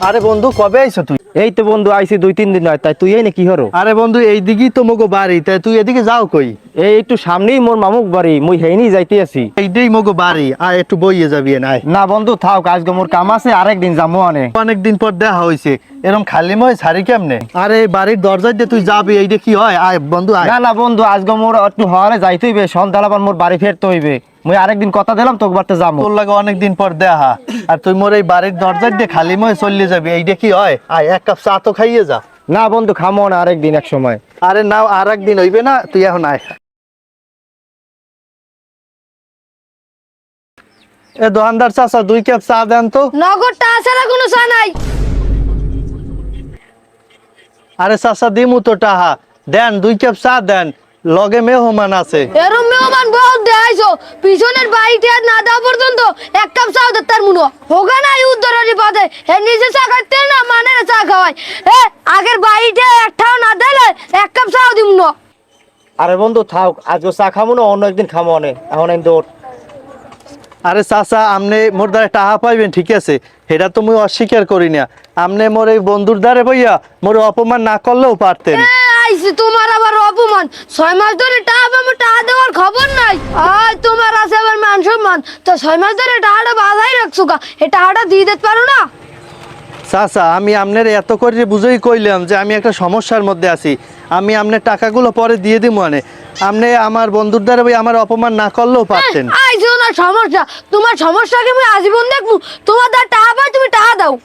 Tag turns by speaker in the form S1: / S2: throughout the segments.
S1: আরে বন্ধু কবে আইছো তুই?
S2: এই তো বন্ধু আইছি 2-3 দিন হয়, তাই তুই এই নাকি হরো?
S1: আরে বন্ধু এইদিকেই তো মগো বাড়ি, তাই তুই এদিকে যাও কই?
S2: এই একটু সামনেই মোর মামুক বাড়ি, মুই হেইনি যাইতে আছি।
S1: এইটাই মগো বাড়ি, আয় একটু বইয়ে যাবি নাই।
S2: না বন্ধু থাক, আজকে মোর কাম আছে, আরেকদিন যাবো আনে।
S1: অনেকদিন পর দেখা হইছে, এরকম খালি মই ছাড়ি কেমনে? আরে বাড়ির দরজায় দিয়ে তুই যাবি, এইটা কি হয়? আয় বন্ধু আয়।
S2: না না বন্ধু, আজকে মোর একটু হওয়ারে যাইতে হইবে, সন্ধ্যা আবার মোর বাড়ি ফেরতে হইবে। মুই আরেকদিন কথা দিলাম তোকে বাড়তে যাবো।
S1: তোর লাগে অনেকদিন পর দেখা, আর তুই মোর এই বাড়ির দরজায় দিয়ে খালি মই চলে যাবি, এইটা কি হয়? আয় এক কাপ চা তো খাইয়ে যা।
S2: না বন্ধু খামো না, আরেকদিন এক সময়।
S1: আরে নাও, আর একদিন হইবে না, তুই এখন আয়। এ দোকানদার চাচা 2 কাপ চা দেন তো।
S3: নগদটা ছাড়া কোনো চা নাই।
S1: আরে চাচা দিমু তো টাহা, দেন 2 কাপ চা দেন, লগে মেহমান আছে।
S3: এরম মেহমান বহুত দেখাইছো, পিছনের বাড়িতে আর না দেওয়া পর্যন্ত এক কাপ চা দে তার মুনো হোগা নাই উদ্ধারি পাতে এ নিজে চা খাইতে না মানে চা খাওয়াই। এ আগের বাড়িতে একটাও না দিলে এক কাপ চাও দিম না।
S2: আরে বন্ধু থাক, আজকে চা খামো না, অন্য একদিন খামো আনে, এখন আমি দৌড়।
S1: আরে চাচা আপনি মোর দ্বারা টাহা পাইবেন ঠিক আছে, এটা তো মুই অস্বীকার করি না। আপনি মোর এই বন্ধুর দ্বারে বইয়া মোর অপমান না করলেও পারতেন।
S3: এ আইছি তোমার আবার অপমান, 6 মাস ধরে টাকা পাবো, টাকা দেওয়ার খবর নাই। আয় তোমার আছে আবার মান সম্মান, তো 6 মাস ধরে টাকাটা বাধাই রাখছো কা, এই টাকাটা দিয়ে দিতে পারো না?
S1: চাচা আমি আপনার এত করে বুঝেই কইলাম যে আমি একটা সমস্যার মধ্যে আছি, আমি আপনার টাকাগুলো পরে দিয়ে দিব মানে। আপনি আমার বন্ধুর দ্বারা বই আমার অপমান না করলেও পারতেন।
S3: আইছো না সমস্যা, তোমার সমস্যাকে আমি আজীবন দেখবো। তোমার দ্বার টাকা পাই, তুমি টাকা দাও।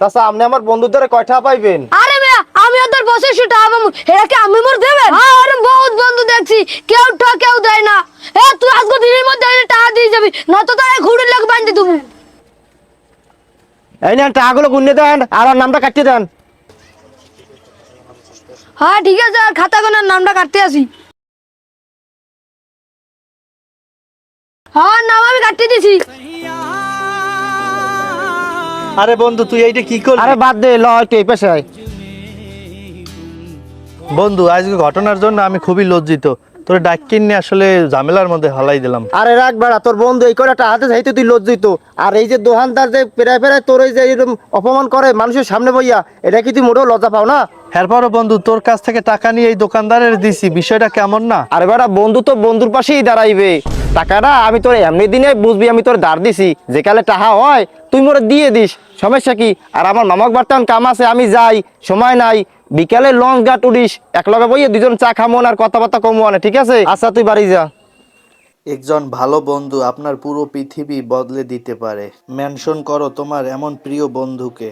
S2: চাচা আপনি আমার বন্ধুর দ্বারা কয়টা পাইবেন?
S3: আরে মেয়া, আমি ওদের বসে শুধু টাকা পাবো, এটা কি আমি মোর দেবেন? আরে বহুত বন্ধু দেখছি, কেউ কেউ দেয় না। এ তুই আজকে দিনের মধ্যে এই টাকা দিয়ে যাবি, নয়তো তারা ঘুরে লোক বান্ধি দেবো।
S2: এই নেন টাকাগুলো গুনে দেন, আর ওর নামটা কাটিয়ে দেন।
S3: হ্যাঁ ঠিক আছে, আর খাতা গোনার নামটা কাটতে আসি। হ্যাঁ নাম আমি কাটতে দিছি।
S1: আরে বন্ধু তুই এইটা কি করলি?
S2: আরে বাদ দে, ল একটু এই পেশায়।
S1: বন্ধু আজকে ঘটনার জন্য আমি খুবই লজ্জিত, তোর ডাক্কিন নিয়ে আসলে ঝামেলার মধ্যে হালাই দিলাম।
S2: আরে রাখ বেড়া, তোর বন্ধু এই করে একটা হাতে যাইতে তুই লজ্জিত, আর এই যে দোকানদার যে পেরায় পেরায় তোর এই যে এরকম অপমান করে মানুষের সামনে বইয়া, এটা কি তুই মোটেও লজ্জা পাও না?
S1: এরপরও বন্ধু তোর কাছ থেকে টাকা নিয়ে এই দোকানদারের দিছি, বিষয়টা কেমন না?
S2: আরে বেড়া বন্ধু তো বন্ধুর পাশেই দাঁড়াইবে, টাকাটা আমি তোর এমনি দিনে বুঝবি আমি তোর ধার দিছি, যে কালে টাকা হয় তুই মোরে দিয়ে দিস, সমস্যা কি? আর আমার মামাক বার্তান কাম আছে, আমি যাই, সময় নাই, বিকালে লঞ্চ ঘাট উঠিস, এক লগে বইয়ে দুজন চা খামন আর কথাবার্তা কমো না, ঠিক আছে? আচ্ছা তুই বাড়ি যা।
S1: একজন ভালো বন্ধু আপনার পুরো পৃথিবী বদলে দিতে পারে। মেনশন করো তোমার এমন প্রিয় বন্ধুকে।